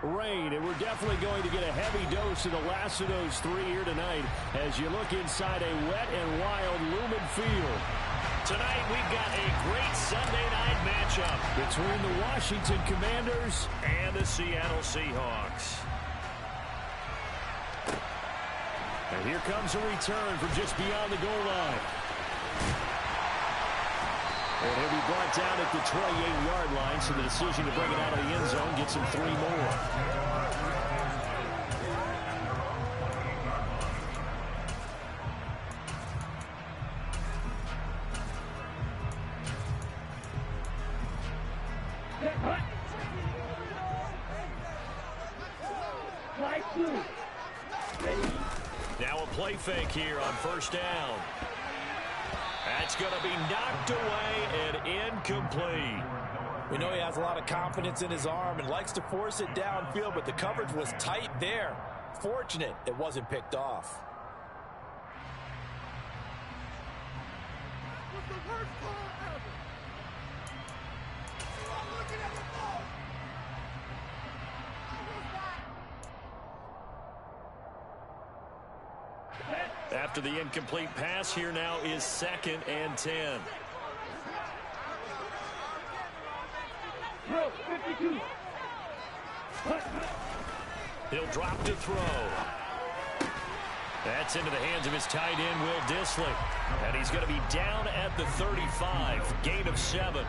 rain, and we're definitely going to get a heavy dose of the last of those three here tonight as you look inside a wet and wild Lumen Field. Tonight, we've got a great Sunday night matchup between the Washington Commanders and the Seattle Seahawks. And here comes a return from just beyond the goal line. And he'll be brought down at the 28-yard line, so the decision to bring it out of the end zone gets him 3 more. Now a play fake here on first down. That's going to be knocked away and incomplete. We know he has a lot of confidence in his arm and likes to force it downfield, but the coverage was tight there. Fortunate it wasn't picked off. What's the worst call ever? I'm looking at the ball. After the incomplete pass, here now is 2nd and 10. He'll drop to throw. That's into the hands of his tight end, Will Dissly. And he's going to be down at the 35, gain of 7.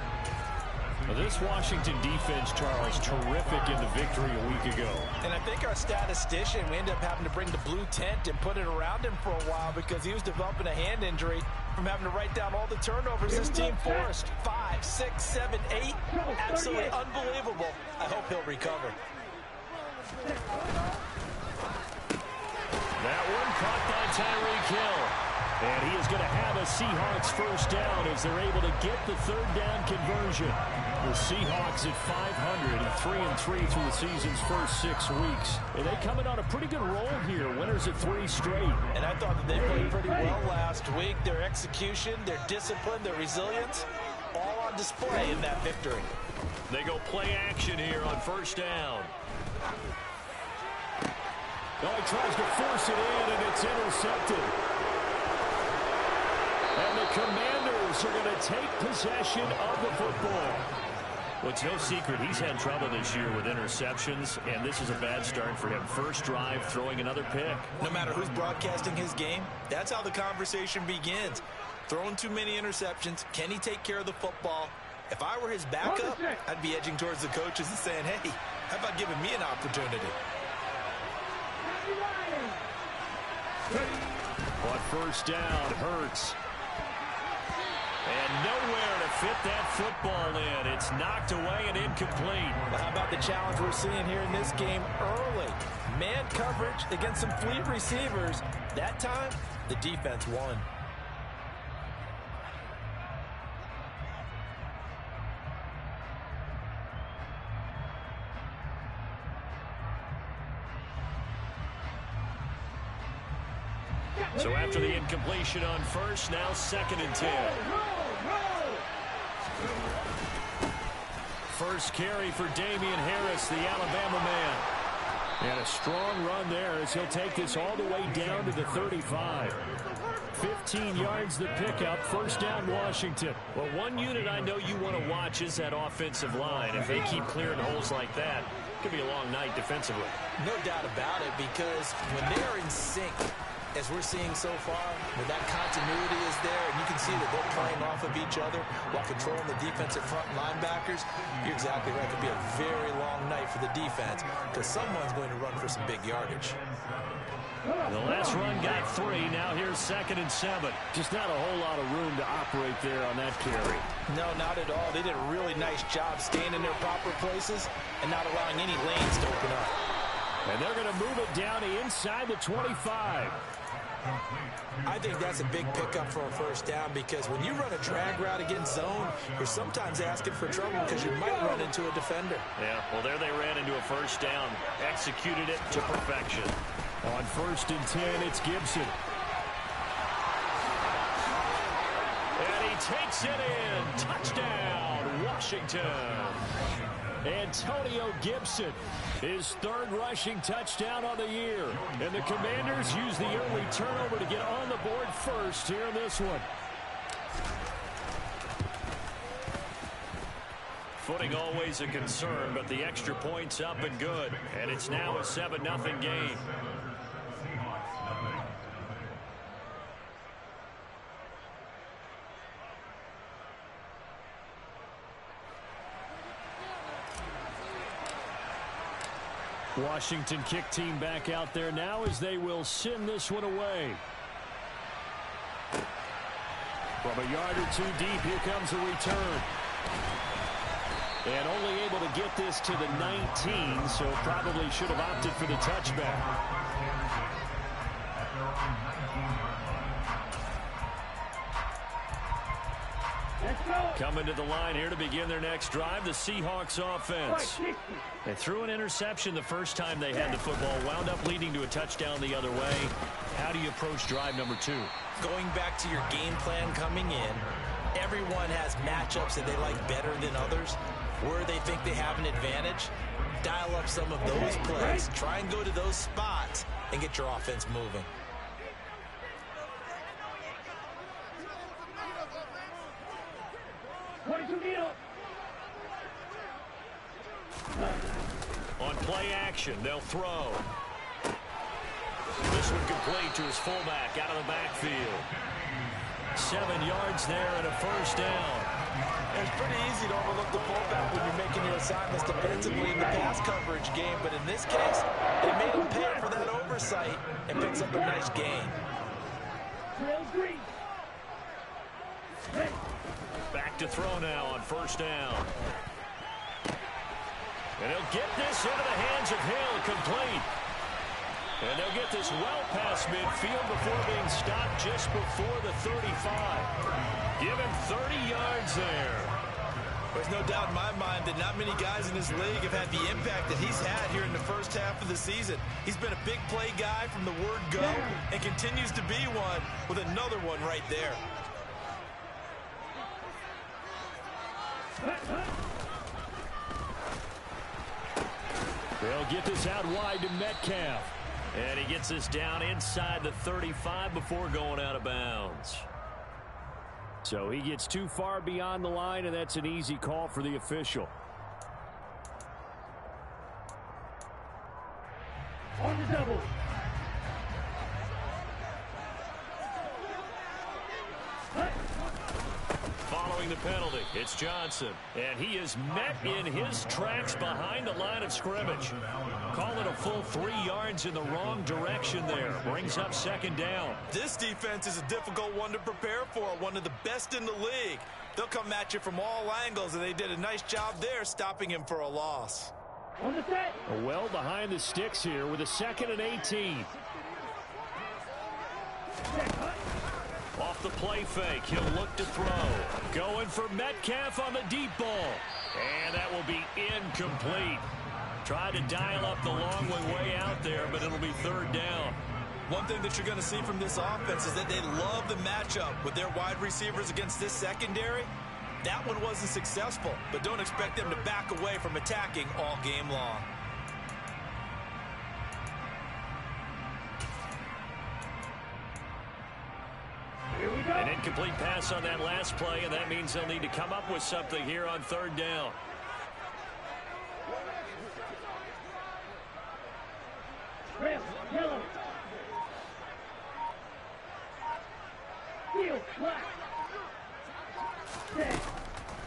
Well, this Washington defense, Charles, terrific in the victory a week ago. And I think our statistician, we ended up having to bring the blue tent and put it around him for a while because he was developing a hand injury from having to write down all the turnovers this team forced. 5, 6, 7, 8. Absolutely unbelievable. I hope he'll recover. That one caught by Tyreek Hill. And he is going to have a Seahawks first down as they're able to get the third down conversion. The Seahawks at 500 and 3-3 through the season's first 6 weeks. And they coming on a pretty good roll here. Winners at 3 straight. And I thought that they played pretty well last week. Their execution, their discipline, their resilience, all on display in that victory. They go play action here on first down. Oh, he tries to force it in, and it's intercepted. And the Commanders are going to take possession of the football. Well, it's no secret he's had trouble this year with interceptions, and this is a bad start for him. First drive, throwing another pick. No matter who's broadcasting his game, that's how the conversation begins. Throwing too many interceptions, can he take care of the football? If I were his backup, I'd be edging towards the coaches and saying, hey, how about giving me an opportunity? On first down, Hurts. And nowhere to fit that football in. It's knocked away and incomplete. Well, how about the challenge we're seeing here in this game early? Man coverage against some fleet receivers. That time, the defense won. So after the incompletion on first, now 2nd and 10. First carry for Damian Harris, the Alabama man. And a strong run there as he'll take this all the way down to the 35. 15 yards the pickup, first down Washington. Well, one unit I know you want to watch is that offensive line. If they keep clearing holes like that, it could be a long night defensively. No doubt about it, because when they're in sync, as we're seeing so far, when that continuity is there, and you can see that they're playing off of each other while controlling the defensive front linebackers, you're exactly right. It could be a very long night for the defense because someone's going to run for some big yardage. The last run got 3. Now here's 2nd and 7. Just not a whole lot of room to operate there on that carry. No, not at all. They did a really nice job staying in their proper places and not allowing any lanes to open up. And they're going to move it down to inside the 25. I think that's a big pickup for a first down because when you run a drag route against zone, you're sometimes asking for trouble because you might run into a defender. Yeah, well, there they ran into a first down. Executed it to perfection. On 1st and 10, it's Gibson. And he takes it in. Touchdown, Washington. Antonio Gibson, his third rushing touchdown on the year. And the Commanders use the early turnover to get on the board first here in this one. Footing always a concern, but the extra point's up and good. And it's now a 7-0 game. Washington kick team back out there now as they will send this one away. From a yard or two deep, here comes a return. And only able to get this to the 19, so probably should have opted for the touchback. Coming to the line here to begin their next drive, the Seahawks offense. They threw an interception the first time they had the football, wound up leading to a touchdown the other way. How do you approach drive number 2? Going back to your game plan coming in, everyone has matchups that they like better than others. Where they think they have an advantage, dial up some of those plays. Try and go to those spots and get your offense moving. On play action, they'll throw. This one complete to his fullback out of the backfield. 7 yards there and a first down. It's pretty easy to overlook the fullback when you're making your assignments defensively in the pass coverage game, but in this case, they made him pay for that oversight and picks up a nice gain. Back to throw now on first down. And he'll get this into the hands of Hill, complete. And they'll get this well past midfield before being stopped just before the 35. Give him 30 yards there. There's no doubt in my mind that not many guys in this league have had the impact that he's had here in the first half of the season. He's been a big play guy from the word go and continues to be one with another one right there. They'll get this out wide to Metcalf. And he gets this down inside the 35 before going out of bounds. So he gets too far beyond the line, and that's an easy call for the official. On the double. Following the penalty, it's Johnson. And he is met in his tracks behind the line of scrimmage. Call it a full 3 yards in the wrong direction there. Brings up second down. This defense is a difficult one to prepare for, one of the best in the league. They'll come at you from all angles, and they did a nice job there stopping him for a loss. On the set. Well behind the sticks here with a 2nd and 18. Off the play fake, he'll look to throw. Going for Metcalf on the deep ball. And that will be incomplete. Tried to dial up the long way out there, but it'll be third down. One thing that you're going to see from this offense is that they love the matchup with their wide receivers against this secondary. That one wasn't successful, but don't expect them to back away from attacking all game long. An incomplete pass on that last play, and that means they'll need to come up with something here on third down.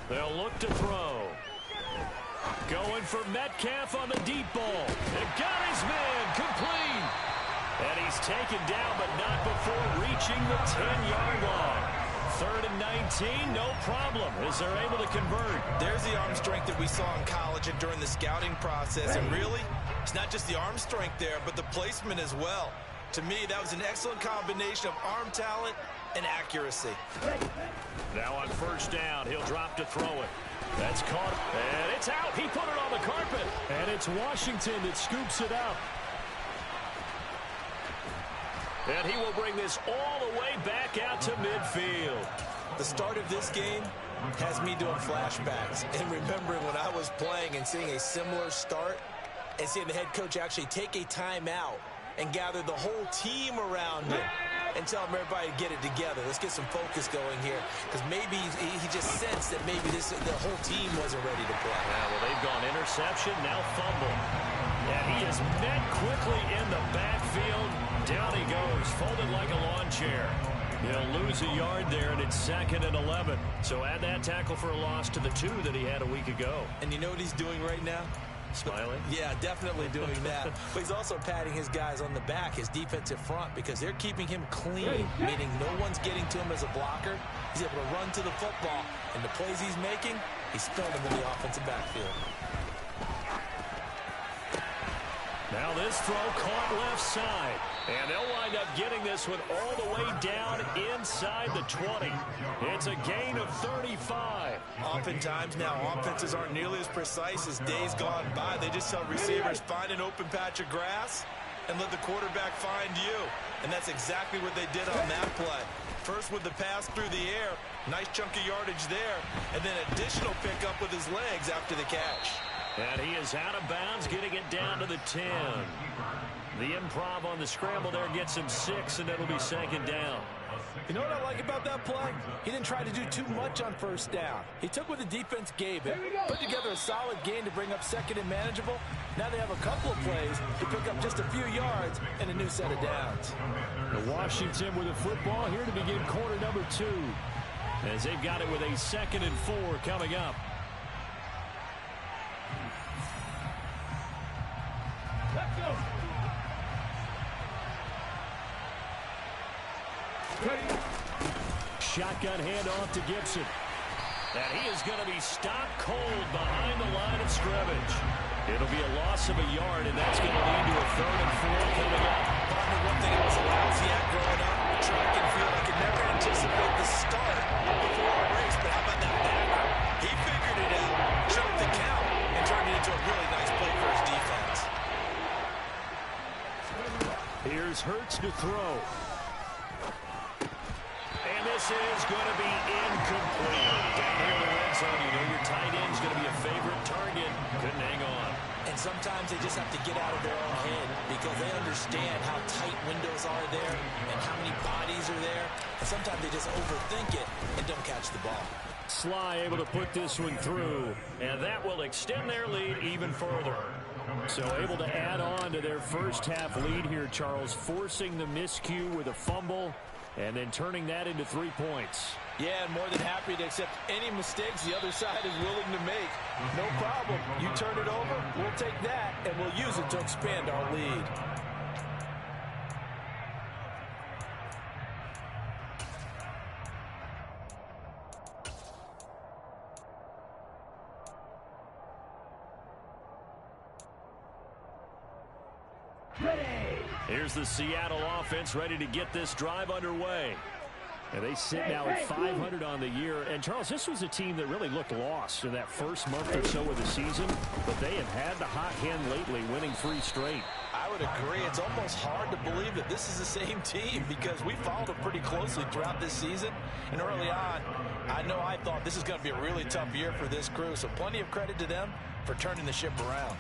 They'll look to throw. Going for Metcalf on the deep ball. And got his man complete. And he's taken down, but not before reaching the 10-yard line. 3rd and 19, no problem, as they're able to convert. There's the arm strength that we saw in college and during the scouting process. And really, it's not just the arm strength there, but the placement as well. To me, that was an excellent combination of arm talent and accuracy. Now on first down, he'll drop to throw it. That's caught, and it's out. He put it on the carpet. And it's Washington that scoops it up. And he will bring this all the way back out to midfield. The start of this game Has me doing flashbacks and remembering when I was playing and seeing a similar start and seeing the head coach actually take a timeout and gather the whole team around him and tell him everybody to get it together. Let's get some focus going here, because maybe he just sensed that maybe the whole team wasn't ready to play. Yeah, well, they've gone interception, now fumble. And he is met quickly in the backfield. Down he goes, folded like a lawn chair. He'll lose a yard there, and it's 2nd and 11. So add that tackle for a loss to the 2 that he had a week ago. And you know what he's doing right now? Smiling? Yeah, definitely doing that. But he's also patting his guys on the back, his defensive front, because they're keeping him clean, meaning no one's getting to him as a blocker. He's able to run to the football, and the plays he's making, he's filling them in the offensive backfield. Now this throw caught left side. And they'll wind up getting this one all the way down inside the 20. It's a gain of 35. Oftentimes now, offenses aren't nearly as precise as days gone by. They just tell receivers, find an open patch of grass and let the quarterback find you. And that's exactly what they did on that play. First with the pass through the air, nice chunk of yardage there, and then additional pickup with his legs after the catch. And he is out of bounds, getting it down to the 10. The improv on the scramble there gets him 6, and it'll be 2nd down. You know what I like about that play? He didn't try to do too much on 1st down. He took what the defense gave him, put together a solid gain to bring up 2nd and manageable. Now they have a couple of plays to pick up just a few yards and a new set of downs. The Washington with the football here to begin quarter number 2. As they've got it with a 2nd and 4 coming up. Let's go. Shotgun handoff to Gibson. And he is going to be stopped cold behind the line of scrimmage. It'll be a loss of a yard, and that's going to lead to a 3rd and 4 coming up. Partner, one thing I was lousy at growing up, track and field, I could never anticipate the start before a race, but how about that backer? He figured it out, choked the count, and turned it into a really nice play for his defense. Here's Hurts to throw. And this is going to be incomplete. Down here in the red zone, you know your tight end's going to be a favorite target. Couldn't hang on. And sometimes they just have to get out of their own head because they understand how tight windows are there and how many bodies are there. And sometimes they just overthink it and don't catch the ball. Sly able to put this one through. And that will extend their lead even further. So able to add on to their first half lead here, Charles, forcing the miscue with a fumble and then turning that into 3 points. Yeah, and more than happy to accept any mistakes the other side is willing to make. No problem. You turn it over, we'll take that, and we'll use it to expand our lead. Here's the Seattle offense ready to get this drive underway. And they sit now at 500 on the year. And, Charles, this was a team that really looked lost in that first month or so of the season. But they have had the hot hand lately, winning 3 straight. I would agree. It's almost hard to believe that this is the same team because we followed them pretty closely throughout this season. And early on, I know I thought this is going to be a really tough year for this crew. So plenty of credit to them for turning the ship around.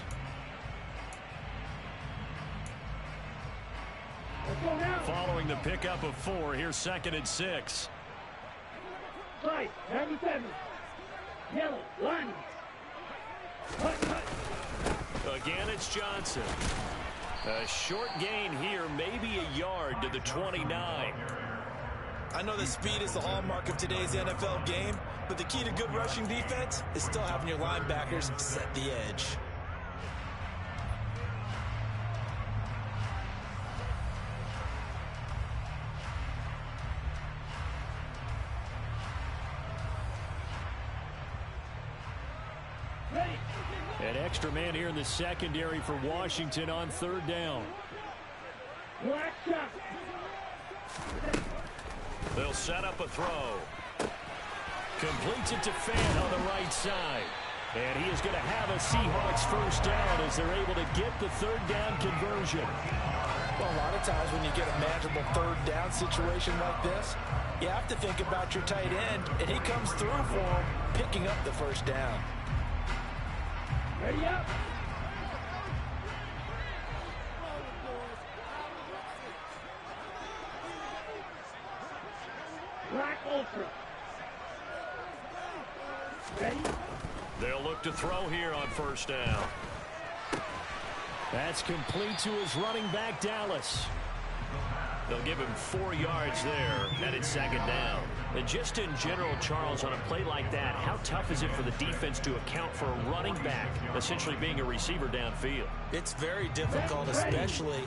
Following the pickup of 4, here's 2nd and 6. Right, number 7. Yellow, line. Again, it's Johnson. A short gain here, maybe a yard to the 29. I know that speed is the hallmark of today's NFL game, but the key to good rushing defense is still having your linebackers set the edge. An extra man here in the secondary for Washington on 3rd down. They'll set up a throw. Completes it to Fan on the right side. And he is going to have a Seahawks 1st down as they're able to get the 3rd down conversion. Well, a lot of times when you get a manageable third down situation like this, you have to think about your tight end, and he comes through for him, picking up the first down. Ready up. Black Ultra. Ready? They'll look to throw here on first down. That's complete to his running back, Dallas. They'll give him 4 yards there, and it's second down. And just in general, Charles, on a play like that, how tough is it for the defense to account for a running back essentially being a receiver downfield? It's very difficult, especially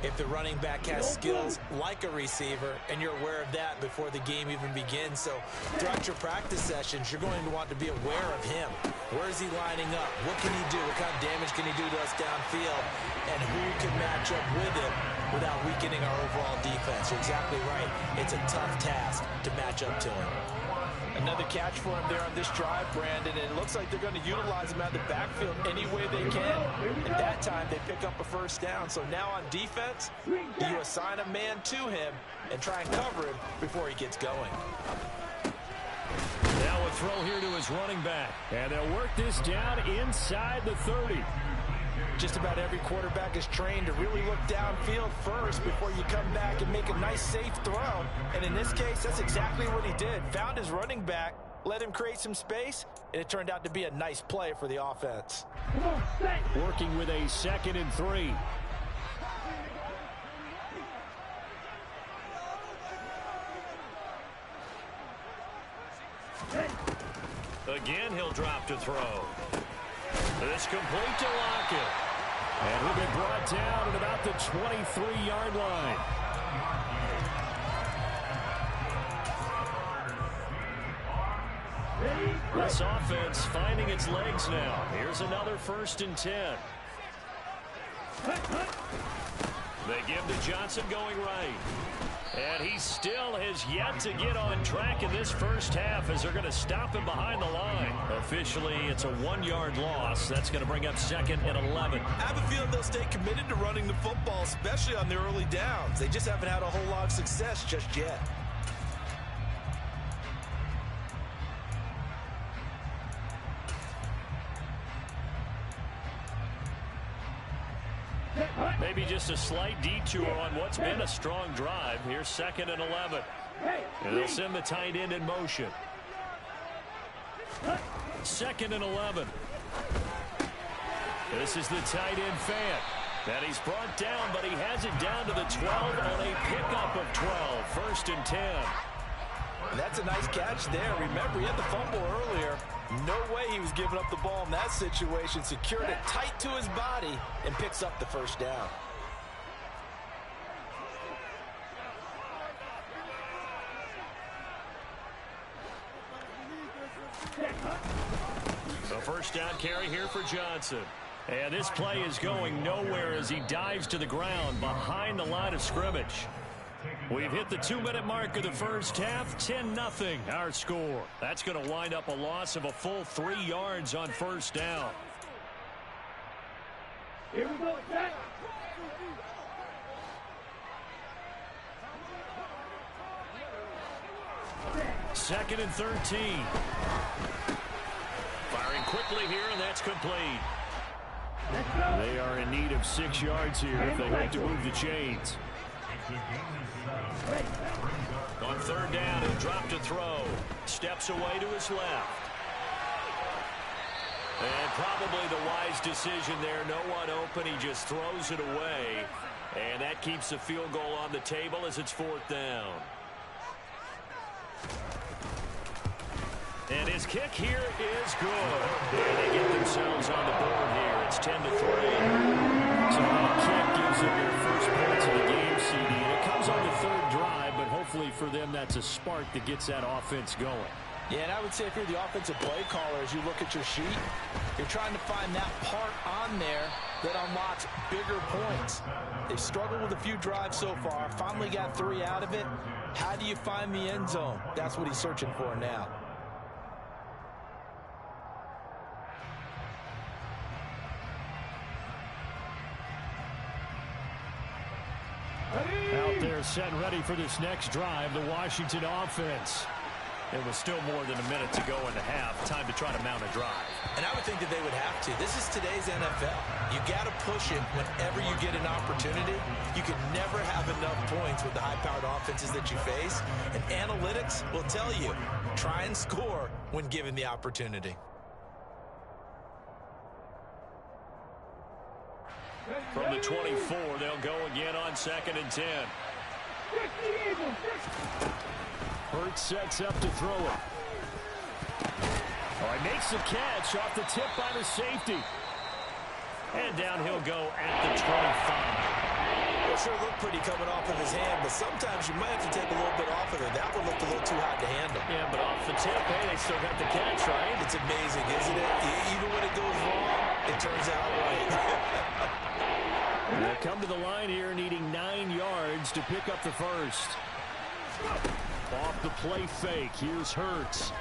if the running back has skills like a receiver, and you're aware of that before the game even begins. So throughout your practice sessions, you're going to want to be aware of him. Where is he lining up? What can he do? What kind of damage can he do to us downfield? And who can match up with him without weakening our overall defense? You're exactly right. It's a tough task to match up to him. Another catch for him there on this drive, Brandon, and it looks like they're going to utilize him out of the backfield any way they can. And that time, they pick up a first down. So now on defense, you assign a man to him and try and cover him before he gets going. Now a throw here to his running back. And they'll work this down inside the 30. Just about every quarterback is trained to really look downfield first before you come back and make a nice, safe throw. And in this case, that's exactly what he did. Found his running back, let him create some space, and it turned out to be a nice play for the offense. Working with a 2nd and 3. Again, he'll drop to throw. This complete to Lockett. And he'll be brought down at about the 23-yard line. This offense finding its legs now. Here's another 1st and 10. They give to Johnson going right. And he still has yet to get on track in this first half as they're going to stop him behind the line. Officially, it's a 1-yard loss. That's going to bring up 2nd and 11. I have a feeling they'll stay committed to running the football, especially on their early downs. They just haven't had a whole lot of success just yet. Maybe just a slight detour on what's been a strong drive. Here's 2nd and 11. And they'll send the tight end in motion. 2nd and 11. This is the tight end fan. And he's brought down, but he has it down to the 12 on a pickup of 12. 1st and 10. That's a nice catch there. Remember, he had the fumble earlier. No way he was giving up the ball in that situation. Secured it tight to his body and picks up the first down. The first down carry here for Johnson. And this play is going nowhere as he dives to the ground behind the line of scrimmage. We've hit the 2-minute mark of the first half. 10-0 our score. That's going to wind up a loss of a full 3 yards on first down. Here we go, set. Second and 13. Firing quickly here, and that's complete. They are in need of 6 yards here if they hope to move the chains. On 3rd down, he'll drop to throw. Steps away to his left. And probably the wise decision there. No one open. He just throws it away. And that keeps the field goal on the table as it's 4th down. And his kick here is good. And they get themselves on the board here. It's 10-3. So that kick gives them their first points of the game, CD. And it comes on the 3rd drive, but hopefully for them that's a spark that gets that offense going. Yeah, and I would say if you're the offensive play caller, as you look at your sheet, you're trying to find that part on there that unlocks bigger points. They've struggled with a few drives so far, finally got 3 out of it. How do you find the end zone? That's what he's searching for now. Out there set and ready for this next drive, the Washington offense. It was still more than a minute to go in the half. Time to try to mount a drive. And I would think that they would have to. This is today's NFL. You got to push it whenever you get an opportunity. You can never have enough points with the high-powered offenses that you face. And analytics will tell you, try and score when given the opportunity. From the 24, they'll go again on 2nd and 10. Hurts sets up to throw it. Oh, he makes the catch off the tip by the safety. And down he'll go at the 25. It sure looked pretty coming off of his hand, but sometimes you might have to take a little bit off of it. That one looked a little too hot to handle. Yeah, but off the tip, hey, they still got the catch, right? It's amazing, isn't it? Even when it goes wrong, it turns out right. They'll come to the line here needing 9 yards to pick up the first. Off the play fake, here's Hurts.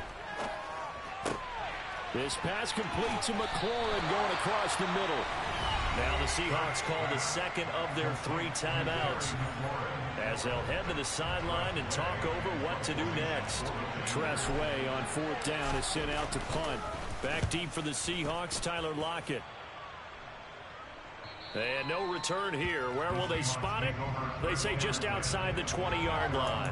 This pass complete to McLaurin going across the middle. Now the Seahawks call the second of their 3 timeouts, as they'll head to the sideline and talk over what to do next. Tress Way on 4th down is sent out to punt. Back deep for the Seahawks, Tyler Lockett. And no return here. Where will they spot it? They say just outside the 20-yard line.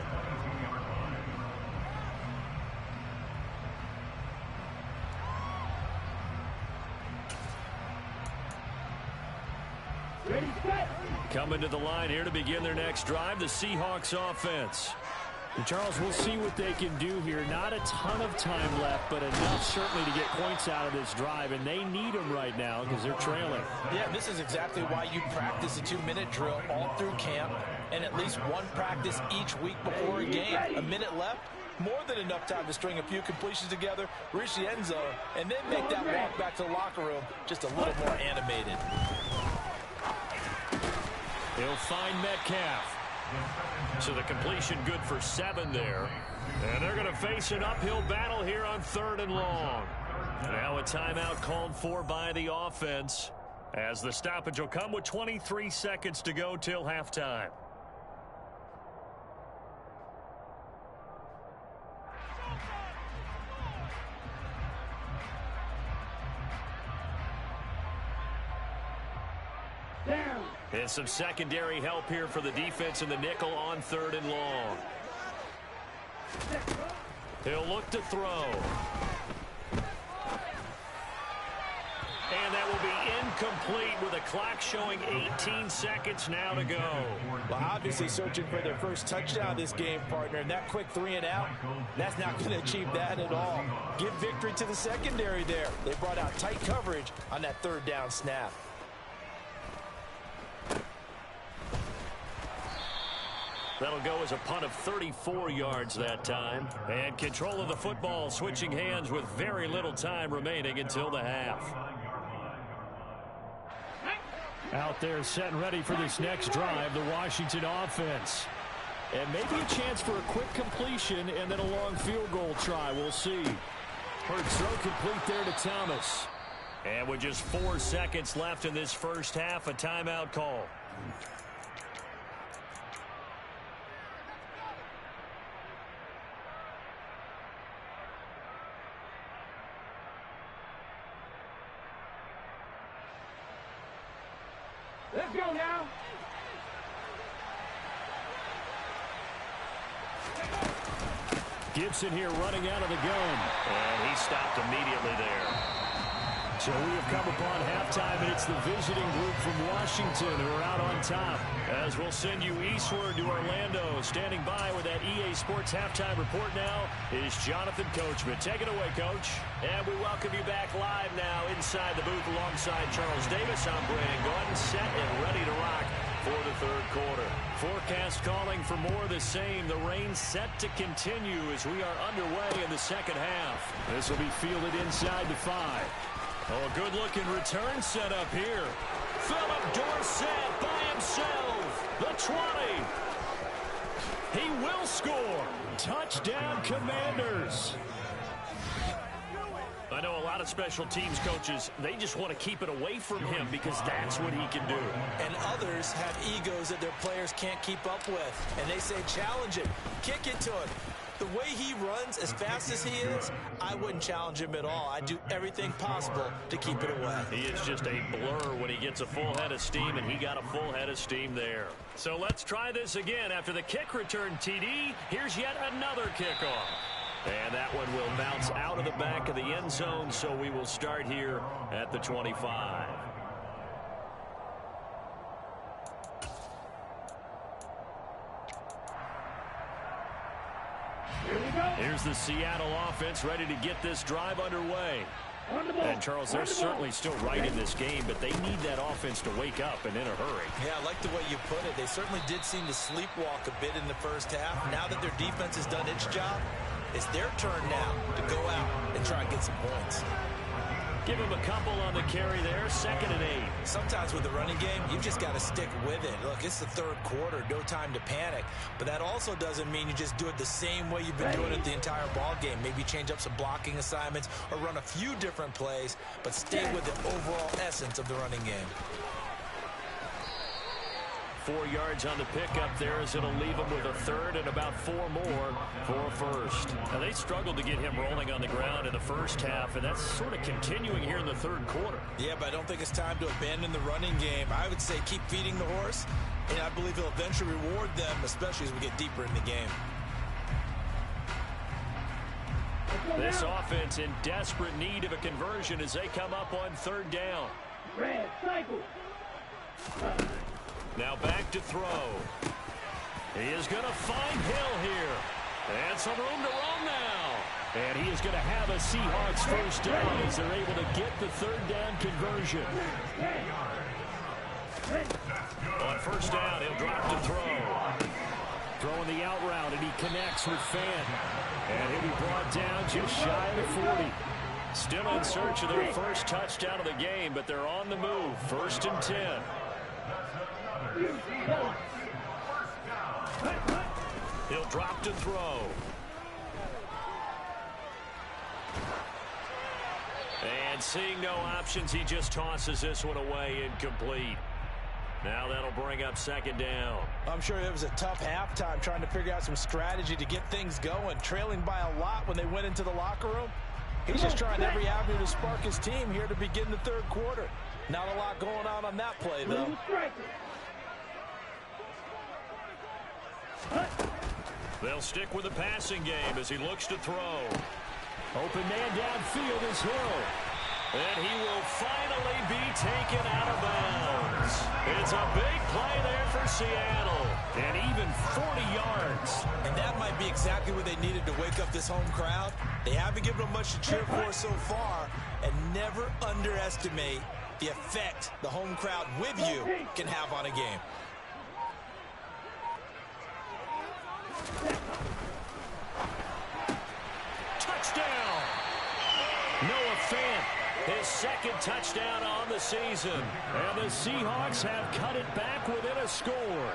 Coming to the line here to begin their next drive, the Seahawks offense. And Charles, we'll see what they can do here. Not a ton of time left, but enough certainly to get points out of this drive, and they need them right now because they're trailing. Yeah, this is exactly why you practice a 2-minute drill all through camp and at least one practice each week before a game. A minute left, more than enough time to string a few completions together, reach the end zone, and then make that walk back to the locker room just a little more animated. He'll find Metcalf. So the completion good for 7 there. And they're going to face an uphill battle here on 3rd and long. Now a timeout called for by the offense, as the stoppage will come with 23 seconds to go till halftime. And some secondary help here for the defense in the nickel on 3rd and long. He'll look to throw. And that will be incomplete with a clock showing 18 seconds now to go. Well, obviously searching for their first touchdown this game, partner, and that quick 3 and out, that's not going to achieve that at all. Give victory to the secondary there. They brought out tight coverage on that 3rd down snap. That'll go as a punt of 34 yards that time. And control of the football switching hands with very little time remaining until the half. Out there set and ready for this next drive, the Washington offense. And maybe a chance for a quick completion and then a long field goal try. We'll see. Hurts throw complete there to Thomas. And with just 4 seconds left in this first half, a timeout call. Let's go now. Gibson here running out of the gun. And he stopped immediately there. So we have come upon halftime, and it's the visiting group from Washington who are out on top. As we'll send you eastward to Orlando. Standing by with that EA Sports halftime report now is Jonathan Coachman. Take it away, Coach. And we welcome you back live now inside the booth alongside Charles Davis. I'm Brandon Gordon, set and ready to rock for the 3rd quarter. Forecast calling for more of the same. The rain set to continue as we are underway in the second half. This will be fielded inside the 5. Oh, a good-looking return set up here. Philip Dorsett by himself. The 20. He will score. Touchdown, Commanders. I know a lot lot of special teams coaches, they just want to keep it away from him because that's what he can do. And others have egos that their players can't keep up with. And they say, challenge him, kick it to him. The way he runs, as fast as he is, I wouldn't challenge him at all. I'd do everything possible to keep it away. He is just a blur when he gets a full head of steam, and he got a full head of steam there. So let's try this again. After the kick return TD, here's yet another kickoff. And that one will bounce out of the back of the end zone, so we will start here at the 25. Here's the Seattle offense ready to get this drive underway. And, Charles, they're certainly still right in this game, but they need that offense to wake up and in a hurry. Yeah, I like the way you put it. They certainly did seem to sleepwalk a bit in the first half. Now that their defense has done its job, it's their turn now to go out and try and get some points. Give him a couple on the carry there, 2nd and 8. Sometimes with the running game, you've just got to stick with it. Look, it's the third quarter, no time to panic. But that also doesn't mean you just do it the same way you've been doing it the entire ball game. Maybe change up some blocking assignments or run a few different plays, but stay with the overall essence of the running game. 4 yards on the pickup there as it'll leave him with a third and about 4 more for a first. Now, they struggled to get him rolling on the ground in the first half, and that's sort of continuing here in the third quarter. Yeah, but I don't think it's time to abandon the running game. I would say keep feeding the horse, and I believe he'll eventually reward them, especially as we get deeper in the game. This offense in desperate need of a conversion as they come up on 3rd down. Red cycle. Now back to throw. He is going to find Hill here. And some room to roam now. And he is going to have a Seahawks first down as they're able to get the 3rd down conversion. On 1st down, he'll drop to throw. Throwing the out route, and he connects with Fant. And he'll be brought down just shy of the 40. Still in search of their first touchdown of the game, but they're on the move. 1st and 10. He'll drop to throw. And seeing no options, he just tosses this one away incomplete. Now that'll bring up 2nd down. I'm sure it was a tough halftime trying to figure out some strategy to get things going. Trailing by a lot when they went into the locker room. He's just trying every avenue to spark his team here to begin the 3rd quarter. Not a lot going on that play, though. They'll stick with the passing game as he looks to throw. Open man downfield is Hill. And he will finally be taken out of bounds. It's a big play there for Seattle. And even 40 yards. And that might be exactly what they needed to wake up this home crowd. They haven't given them much to cheer for so far. And never underestimate the effect the home crowd with you can have on a game. Touchdown! Noah Fant, his 2nd touchdown on the season. And the Seahawks have cut it back within a score.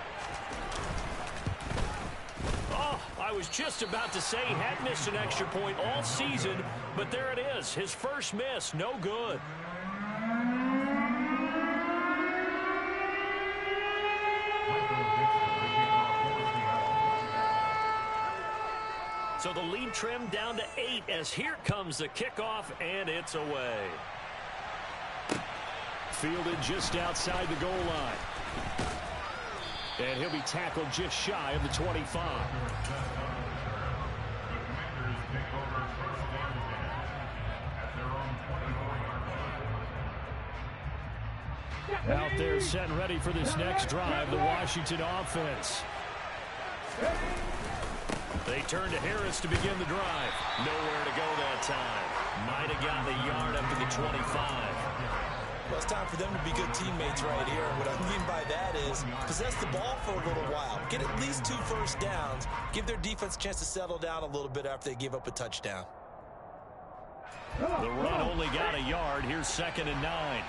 Oh, I was just about to say he had missed an extra point all season, but there it is. His first miss, no good. So the lead trimmed down to 8 as here comes the kickoff, and it's away. Fielded just outside the goal line. And he'll be tackled just shy of the 25. Out there set and ready for this next drive, the Washington offense. They turn to Harris to begin the drive. Nowhere to go that time. Might have gotten a yard up to the 25. Well, it's time for them to be good teammates right here. And what I mean by that is possess the ball for a little while. Get at least 2 first downs. Give their defense a chance to settle down a little bit after they give up a touchdown. The run only got a yard. Here's 2nd and 9.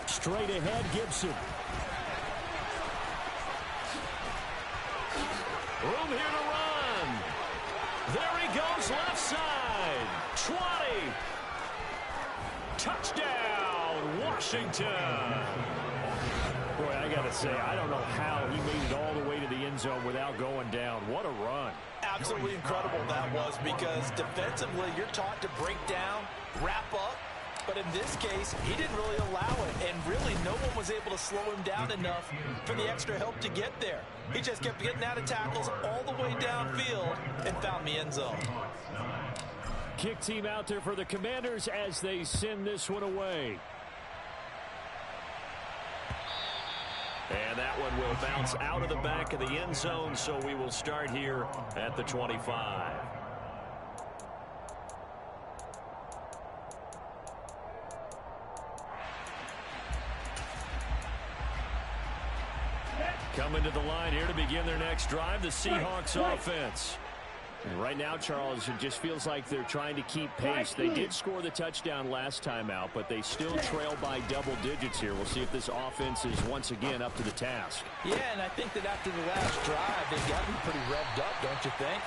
Straight ahead, Gibson. Room here to run. There he goes left side. 20. Touchdown, Washington. Boy, I got to say, I don't know how he made it all the way to the end zone without going down. What a run. Absolutely incredible that was, because defensively you're taught to break down, wrap up. But in this case, he didn't really allow it, and really no one was able to slow him down enough for the extra help to get there. He just kept getting out of tackles all the way downfield and found the end zone. Kick team out there for the Commanders as they send this one away. And that one will bounce out of the back of the end zone, so we will start here at the 25. Coming to the line here to begin their next drive, the Seahawks offense. And right now, Charles, it just feels like they're trying to keep pace. They did score the touchdown last time out, but they still trail by double digits here. We'll see if this offense is once again up to the task. Yeah, and I think that after the last drive, they've gotten pretty revved up, don't you think?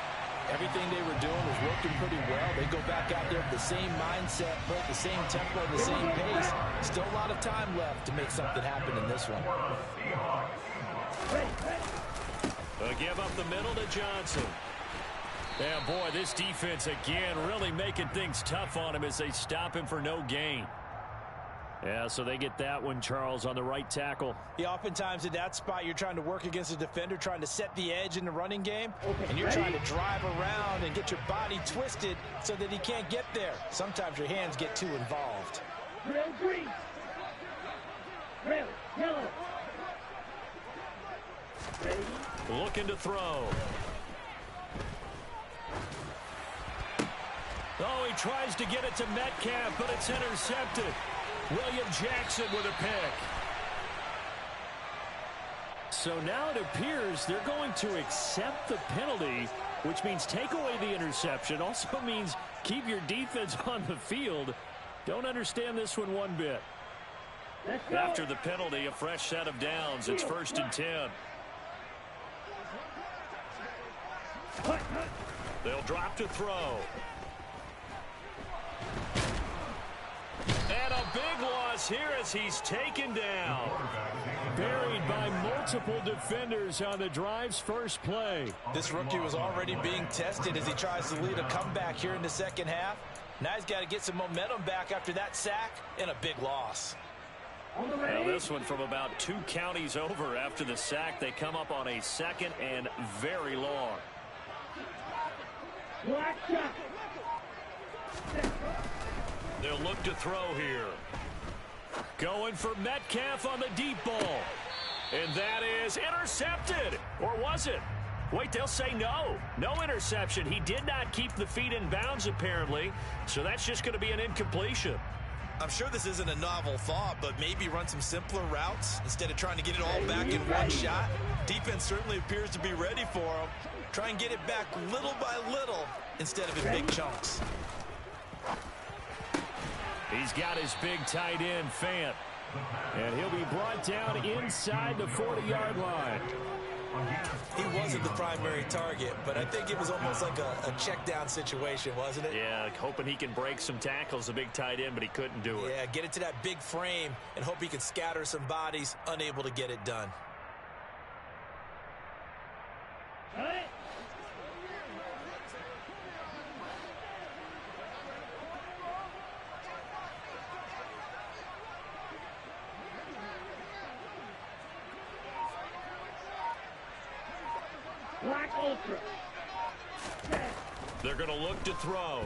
Everything they were doing was working pretty well. They go back out there with the same mindset, play at the same tempo, the same pace. Still a lot of time left to make something happen in this one. They'll give up the middle to Johnson. Yeah, boy, this defense again really making things tough on him as they stop him for no gain. Yeah, so they get that one, Charles, on the right tackle. Yeah, oftentimes in that spot, you're trying to work against a defender, trying to set the edge in the running game, and you're trying to drive around and get your body twisted so that he can't get there. Sometimes your hands get too involved. Drill green. Drill yellow. Ready? Looking to throw. Oh, he tries to get it to Metcalf, but it's intercepted. William Jackson with a pick. So now it appears they're going to accept the penalty, which means take away the interception. Also means keep your defense on the field. Don't understand this one bit. After the penalty, a fresh set of downs. It's 1st and 10. They'll drop to throw. And a big loss here as he's taken down. Buried by multiple defenders on the drive's first play. This rookie was already being tested as he tries to lead a comeback here in the second half. Now he's got to get some momentum back after that sack and a big loss. Now this one from about 2 counties over after the sack. They come up on a 2nd and very long. Black shot. They'll look to throw here. Going for Metcalf on the deep ball. And that is intercepted. Or was it? Wait, they'll say no. No interception. He did not keep the feet in bounds, apparently. So that's just going to be an incompletion. I'm sure this isn't a novel thought, but maybe run some simpler routes instead of trying to get it all back in one shot. Defense certainly appears to be ready for him. Try and get it back little by little instead of in big chunks. He's got his big tight end, Fant. And he'll be brought down inside the 40-yard line. He wasn't the primary target, but I think it was almost like a check down situation, wasn't it? Yeah, hoping he can break some tackles, a big tight end, but he couldn't do it. Yeah, get it to that big frame and hope he can scatter some bodies, unable to get it done. Black ultra. They're going to look to throw.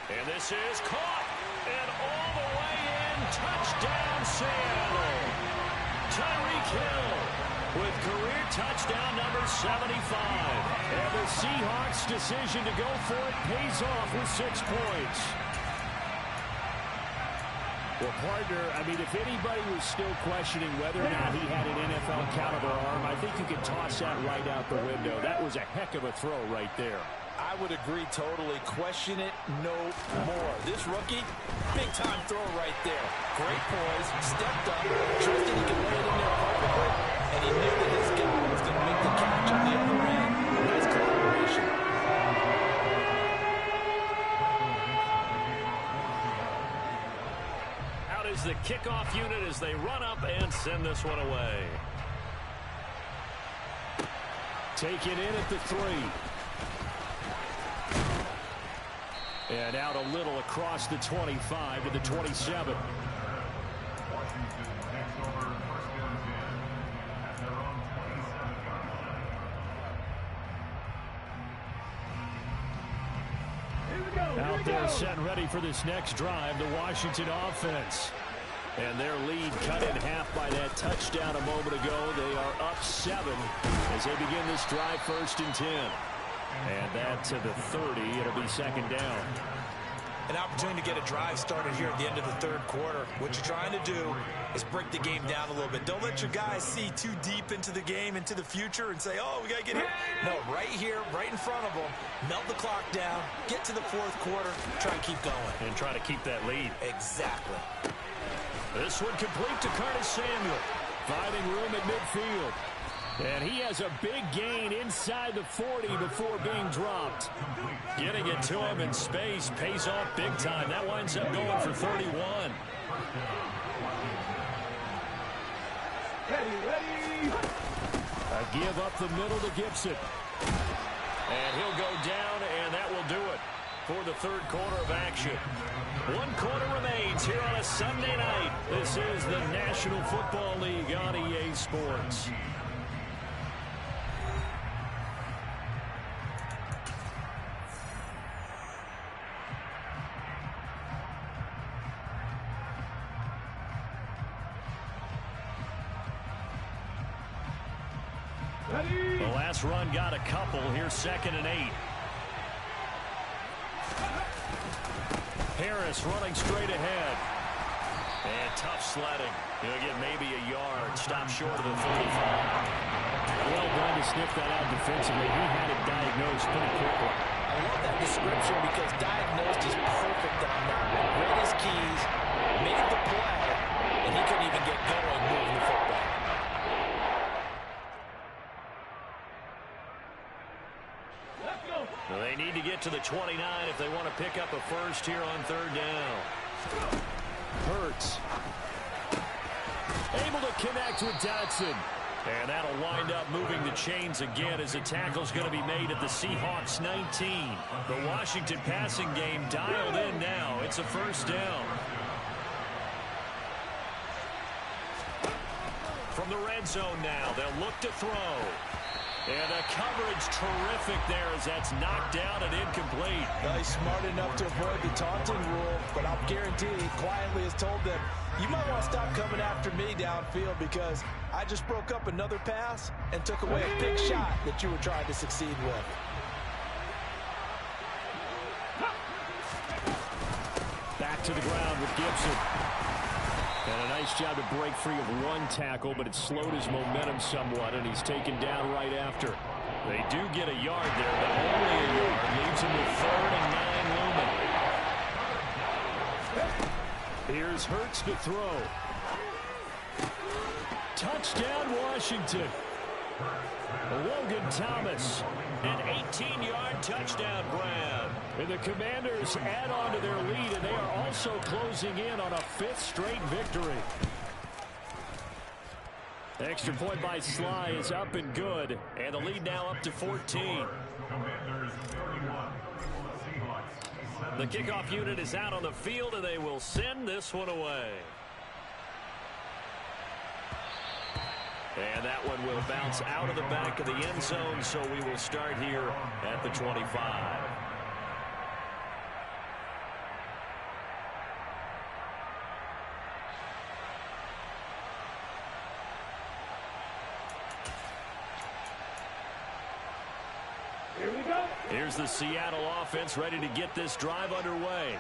And this is caught. And all the way in. Touchdown, Seattle. Tyreek Hill with career touchdown number 75. And the Seahawks' decision to go for it pays off with 6 points. Well, partner, I mean, if anybody was still questioning whether or not he had an NFL caliber arm, I think you can toss that right out the window. That was a heck of a throw right there. I would agree totally. Question it no more. This rookie, big-time throw right there. Great poise, stepped up, trusted he could lay it in there perfectly, and he knew that his guy was going to make the catch on the other end. is the kickoff unit as they run up and send this one away. Take it in at the 3. And out a little across the 25 to the 27. Out there set and ready for this next drive, the Washington offense. And their lead cut in half by that touchdown a moment ago. They are up 7 as they begin this drive 1st and 10. And that to the 30. It'll be 2nd down. An opportunity to get a drive started here at the end of the 3rd quarter. What you're trying to do is break the game down a little bit. Don't let your guys see too deep into the game, into the future, and say, oh, we got to get here. No, right here, right in front of them, melt the clock down, get to the 4th quarter, try to keep going. And try to keep that lead. Exactly. This one complete to Curtis Samuel. Finding room at midfield. And he has a big gain inside the 40 before being dropped. Getting it to him in space pays off big time. That winds up going for 31. Ready. A give up the middle to Gibson. And he'll go down, and that will do it for the 3rd quarter of action. 1 quarter remains here on a Sunday night. This is the National Football League on EA Sports. The last run got a couple. Here's 2nd and 8. Harris running straight ahead. And tough sledding. He'll get maybe a yard. Stop short of the 35. Well done to sniff that out defensively. He had it diagnosed pretty quickly. I love that description because diagnosed is perfect on that. Read his keys, made the play, and he couldn't even get going moving the football. Well, they need to get to the 29 if they want to pick up a first here on 3rd down. Hurts. Able to connect with Dotson. And that'll wind up moving the chains again as the tackle's going to be made at the Seahawks 19. The Washington passing game dialed in now. It's a 1st down. From the red zone now, they'll look to throw. And the coverage terrific there as that's knocked down and incomplete. He's smart enough to avoid the taunting rule, but I'll guarantee he quietly has told them, you might want to stop coming after me downfield because I just broke up another pass and took away a big shot that you were trying to succeed with. Back to the ground with Gibson. And a nice job to break free of 1 tackle, but it slowed his momentum somewhat, and he's taken down right after. They do get a yard there, but only a yard. Leaves him with 3rd and 9 looming. Here's Hurts to throw. Touchdown, Washington. Logan Thomas. An 18-yard touchdown grab. And the Commanders add on to their lead, and they are also closing in on a 5th straight victory. The extra point by Sly is up and good, and the lead now up to 14. The kickoff unit is out on the field, and they will send this one away. And that one will bounce out of the back of the end zone, so we will start here at the 25. Here we go. Here's the Seattle offense ready to get this drive underway.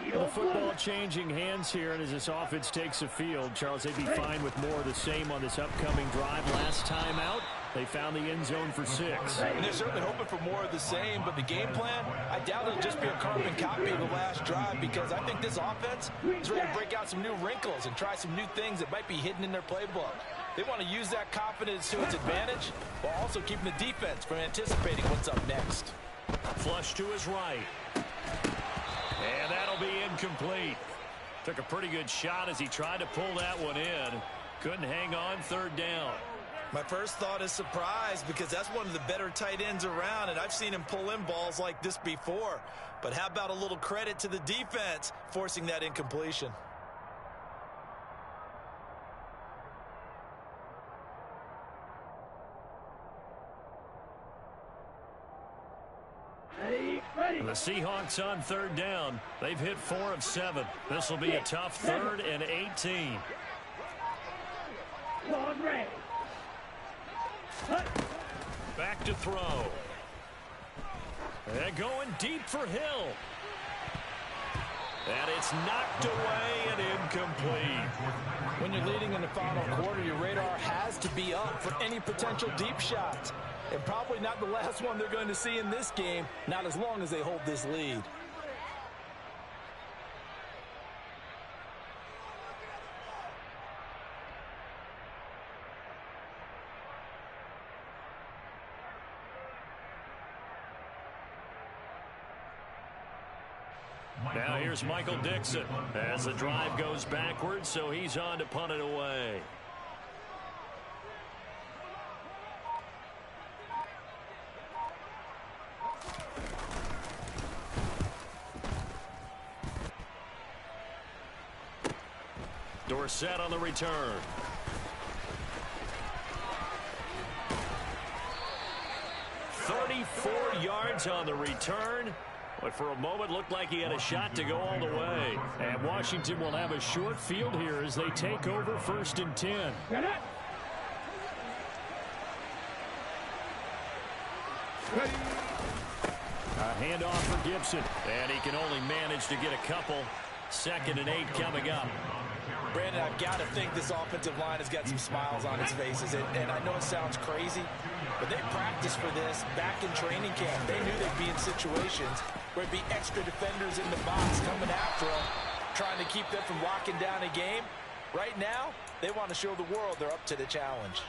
The football changing hands here, and as this offense takes the field, Charles, they'd be fine with more of the same on this upcoming drive. Last time out, they found the end zone for 6. And they're certainly hoping for more of the same, but the game plan, I doubt it'll just be a carbon copy of the last drive because I think this offense is ready to break out some new wrinkles and try some new things that might be hidden in their playbook. They want to use that confidence to its advantage while also keeping the defense from anticipating what's up next. Flush to his right. And that'll be incomplete. Took a pretty good shot as he tried to pull that one in. Couldn't hang on third down. My first thought is surprise because that's one of the better tight ends around, and I've seen him pull in balls like this before. But how about a little credit to the defense forcing that incompletion? And the Seahawks on third down. They've hit 4 of 7. This will be a tough 3rd and 18. Back to throw. And going deep for Hill. And it's knocked away and incomplete. When you're leading in the final quarter, your radar has to be up for any potential deep shots. And probably not the last one they're going to see in this game, not as long as they hold this lead. Now here's Michael Dixon as the drive goes backwards, so he's on to punt it away. Dorsett on the return. "34 yards on the return. But for a moment, looked like he had a shot to go all the way. And Washington will have a short field here as they take over 1st and 10. A handoff for Gibson. And he can only manage to get a couple. 2nd and 8 coming up. Brandon, I've got to think this offensive line has got some smiles on its faces. And I know it sounds crazy, but they practiced for this back in training camp. They knew they'd be in situations where it'd be extra defenders in the box coming after them, trying to keep them from locking down a game. Right now, they want to show the world they're up to the challenge.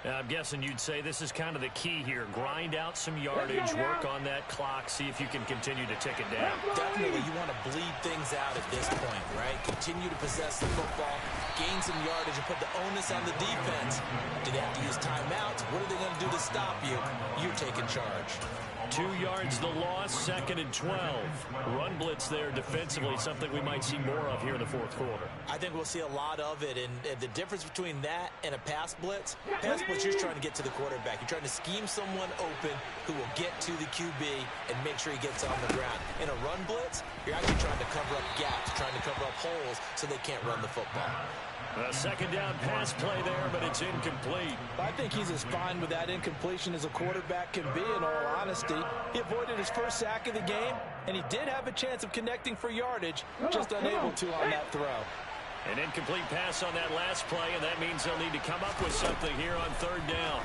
I'm guessing you'd say this is kind of the key here. Grind out some yardage, work on that clock, see if you can continue to tick it down. Definitely, you want to bleed things out at this point, right? Continue to possess the football, gain some yardage, and put the onus on the defense. Do they have to use timeouts? What are they going to do to stop you? You're taking charge. 2 yards the loss, 2nd and 12. Run blitz there defensively, something we might see more of here in the 4th quarter. I think we'll see a lot of it, and the difference between that and a pass blitz, you're trying to get to the quarterback. You're trying to scheme someone open who will get to the QB and make sure he gets on the ground. In a run blitz, you're actually trying to cover up gaps, trying to cover up holes so they can't run the football. A 2nd down pass play there, but it's incomplete. I think he's as fine with that incompletion as a quarterback can be, in all honesty. He avoided his first sack of the game, and he did have a chance of connecting for yardage, just unable to on that throw. An incomplete pass on that last play, and that means they'll need to come up with something here on 3rd down.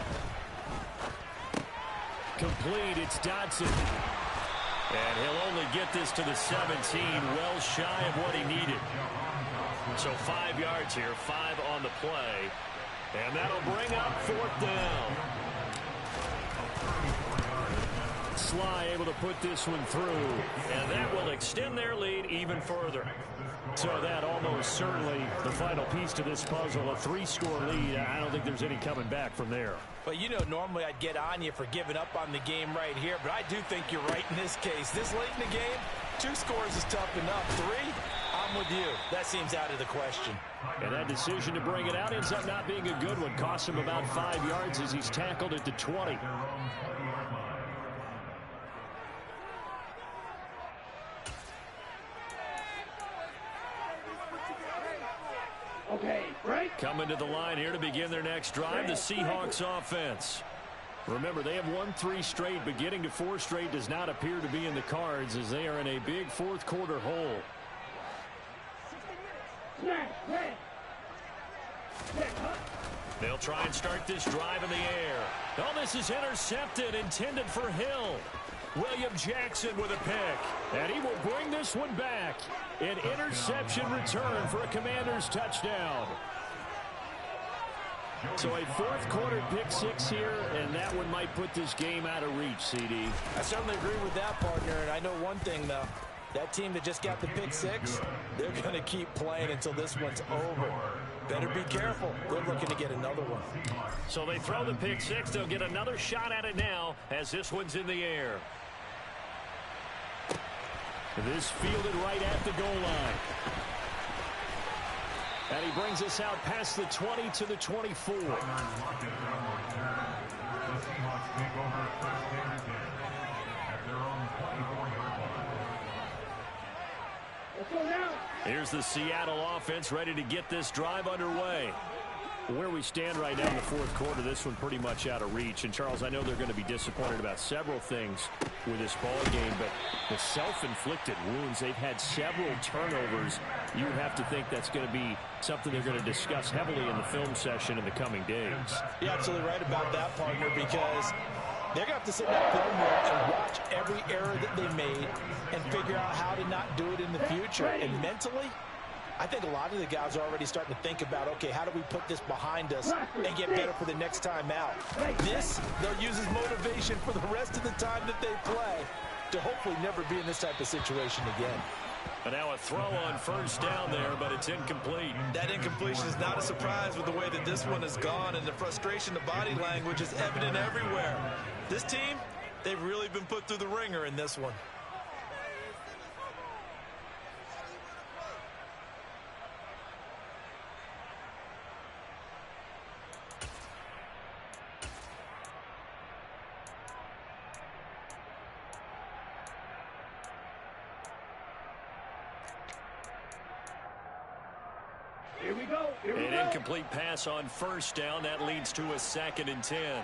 Complete, it's Dodson. And he'll only get this to the 17, well shy of what he needed. So 5 yards here, 5 on the play. And that'll bring up 4th down. Sly able to put this one through. And that will extend their lead even further. So that almost certainly the final piece to this puzzle, a 3-score lead. I don't think there's any coming back from there. But you know, normally I'd get on you for giving up on the game right here, but I do think you're right in this case. This late in the game, 2 scores is tough enough. 3, I'm with you. That seems out of the question. And that decision to bring it out ends up not being a good one. Costs him about 5 yards as he's tackled at the 20. Okay, break. Coming to the line here to begin their next drive, the Seahawks offense. Remember, they have won 3 straight, but getting to 4 straight does not appear to be in the cards as they are in a big 4th quarter hole. They'll try and start this drive in the air. Oh, this is intercepted, intended for Hill. William Jackson with a pick. And he will bring this one back. An interception return for a Commanders touchdown. So a 4th quarter pick 6 here, and that one might put this game out of reach, CD. I certainly agree with that, partner. And I know one thing, though. That team that just got the pick six, they're going to keep playing until this one's over. Better be careful. They're looking to get another one. So they throw the pick six. They'll get another shot at it now as this one's in the air. This fielded right at the goal line. And he brings us out past the 20 to the 24. Here's the Seattle offense ready to get this drive underway. Where we stand right now in the fourth quarter, this one pretty much out of reach. And, Charles, I know they're going to be disappointed about several things with this ball game, but the self-inflicted wounds, they've had several turnovers. You would have to think that's going to be something they're going to discuss heavily in the film session in the coming days. You're absolutely right about that, partner, because they're going to have to sit in that film room and watch every error that they made and figure out how to not do it in the future. And mentally, I think a lot of the guys are already starting to think about, okay, how do we put this behind us and get better for the next time out? This, they'll use as motivation for the rest of the time that they play to hopefully never be in this type of situation again. And now a throw on first down there, but it's incomplete. That incompletion is not a surprise with the way that this one has gone, and the frustration, the body language is evident everywhere. This team, they've really been put through the ringer in this one. Here we go. An incomplete pass on first down. That leads to a 2nd and 10.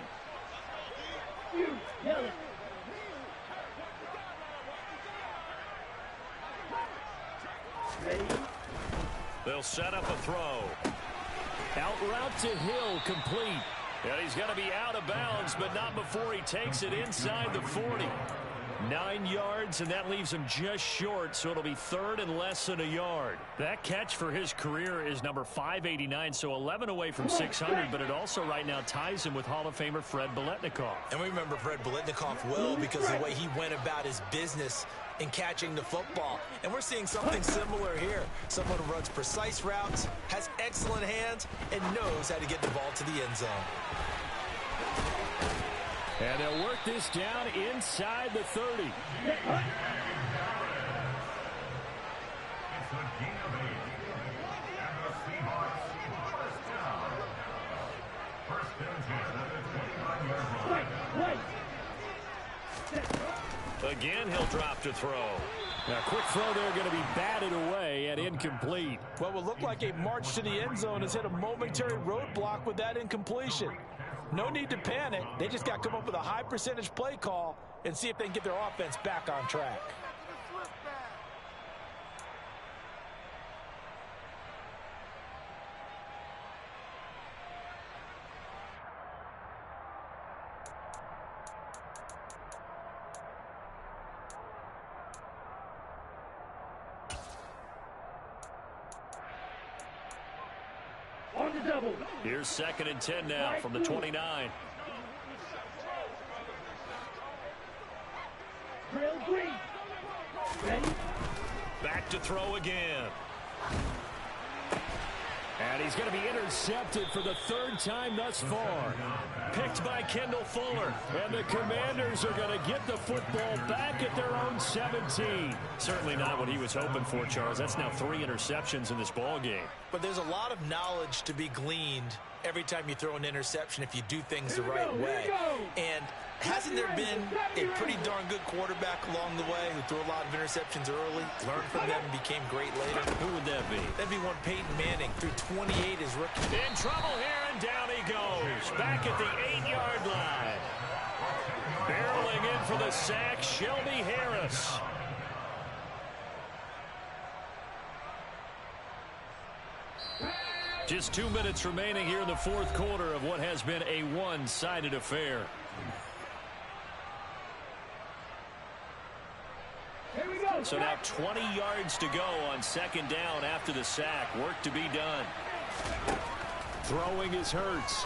They'll set up a throw. Out route to Hill, complete. And he's going to be out of bounds, but not before he takes it inside the 40. 9 yards, and that leaves him just short, so it'll be 3rd and less than a yard. That catch for his career is number 589, so 11 away from 600, but it also right now ties him with Hall of Famer Fred Biletnikoff. And we remember Fred Biletnikoff well because of the way he went about his business in catching the football. And we're seeing something similar here. Someone who runs precise routes, has excellent hands, and knows how to get the ball to the end zone. And they'll work this down inside the 30. Again, he'll drop to throw. Now, quick throw there going to be batted away and incomplete. What will look like a march to the end zone has hit a momentary roadblock with that incompletion. No need to panic. They just got to come up with a high percentage play call and see if they can get their offense back on track. On the double. Here's 2nd and 10 now from the 29. Drill green. Ready? Back to throw again. And he's going to be intercepted for the 3rd time thus far. Picked by Kendall Fuller. And the Commanders are going to get the football back at their own 17. Certainly not what he was hoping for, Charles. That's now 3 interceptions in this ball game. But there's a lot of knowledge to be gleaned every time you throw an interception if you do things the right way. And hasn't there been a pretty darn good quarterback along the way who threw a lot of interceptions early, learned from them, and became great later? Who would that be? That'd be one Peyton Manning, threw 28 as rookie. In trouble here, and down he goes. Back at the 8-yard line. Barreling in for the sack, Shelby Harris. Just 2 minutes remaining here in the fourth quarter of what has been a one-sided affair. So now 20 yards to go on 2nd down after the sack. Work to be done. Throwing is Hurts.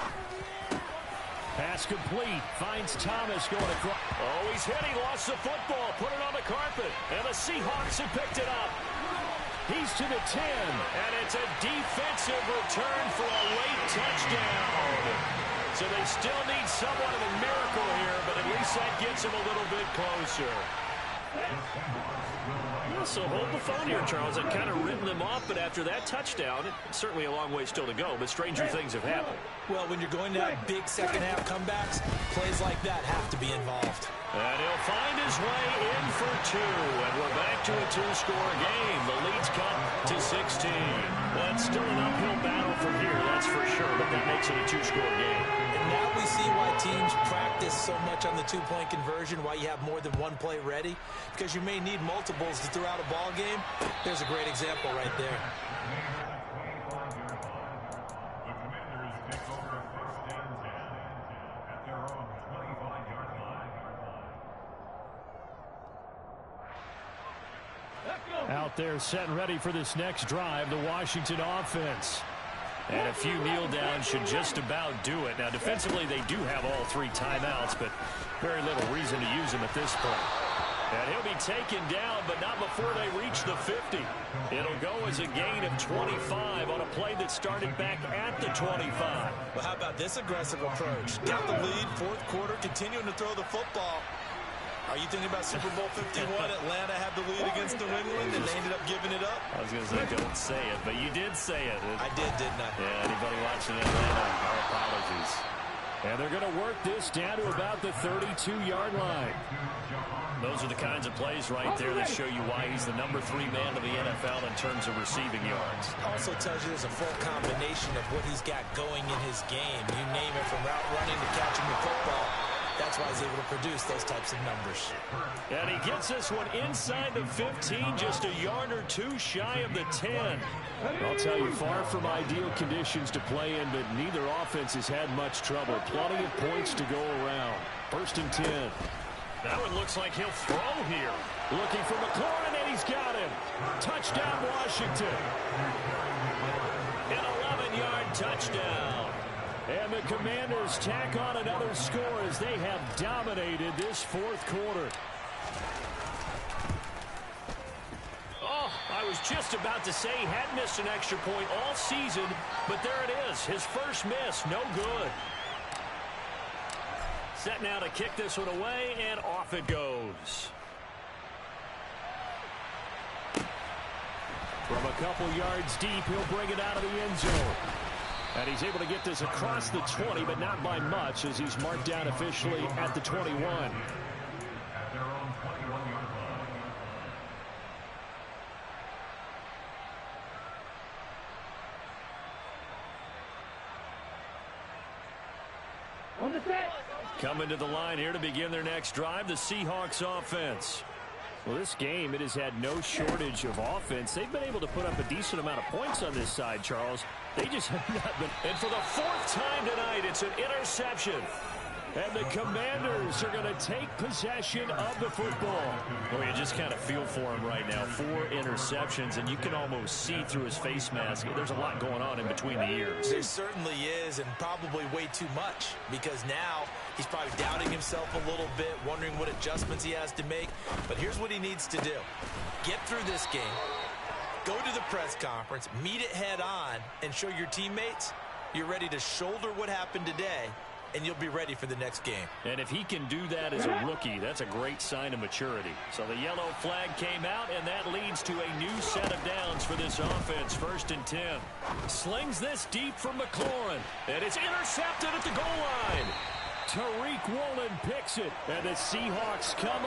Pass complete. Finds Thomas going across. Oh, he's hit. He lost the football. Put it on the carpet. And the Seahawks have picked it up. He's to the 10. And it's a defensive return for a late touchdown. So they still need somewhat of a miracle here, but at least that gets them a little bit closer. Yeah, so hold the phone here, Charles. I've kind of written them off, but after that touchdown, it's certainly a long way still to go, but stranger things have happened. Well, when you're going to have big second-half comebacks, plays like that have to be involved. And he'll find his way in for 2, and we're back to a 2-score game. The lead's cut to 16. That's still an uphill battle from here, that's for sure, but that makes it a 2-score game. And now we see why teams practice so much on the 2-point conversion, why you have more than one play ready, because you may need multiples to throughout a ball game. There's a great example right there. Out there set and ready for this next drive, the Washington offense. And a few kneel downs should just about do it. Now, defensively, they do have all 3 timeouts, but very little reason to use them at this point. And he'll be taken down, but not before they reach the 50. It'll go as a gain of 25 on a play that started back at the 25. Well, how about this aggressive approach? Got the lead, 4th quarter, continuing to throw the football. Are you thinking about Super Bowl 51? Atlanta had the lead against New England, and they ended up giving it up? I was going to say, don't say it, but you did say it. I did, didn't I? Yeah, anybody watching Atlanta, our apologies. And they're going to work this down to about the 32-yard line. Those are the kinds of plays right there that show you why he's the number 3 man of the NFL in terms of receiving yards. Also tells you there's a full combination of what he's got going in his game. You name it, from route running to catching the football. That's why he's able to produce those types of numbers. And he gets this one inside the 15, just a yard or 2 shy of the 10. I'll tell you, far from ideal conditions to play in, but neither offense has had much trouble. Plenty of points to go around. 1st and 10. That one looks like he'll throw here. Looking for McLaurin, and he's got him. Touchdown, Washington. An 11-yard touchdown. And the Commanders tack on another score as they have dominated this 4th quarter. Oh, I was just about to say he had missed an extra point all season, but there it is. His first miss, no good. Set now to kick this one away, and off it goes. From a couple yards deep, he'll bring it out of the end zone. And he's able to get this across the 20, but not by much, as he's marked down officially at the 21. On the set. Coming to the line here to begin their next drive, the Seahawks offense. Well, this game, it has had no shortage of offense. They've been able to put up a decent amount of points on this side, Charles. They just have not been. And for the 4th time tonight, it's an interception. And the Commanders are going to take possession of the football. Well, you just kind of feel for him right now. 4 interceptions, and you can almost see through his face mask. There's a lot going on in between the ears. There certainly is, and probably way too much, because now he's probably doubting himself a little bit, wondering what adjustments he has to make. But here's what he needs to do. Get through this game, go to the press conference, meet it head on, and show your teammates you're ready to shoulder what happened today, and you'll be ready for the next game. And if he can do that as a rookie, that's a great sign of maturity. So the yellow flag came out, and that leads to a new set of downs for this offense. 1st and 10. Slings this deep from McLaurin, and it's intercepted at the goal line. Tariq Woolen picks it, and the Seahawks come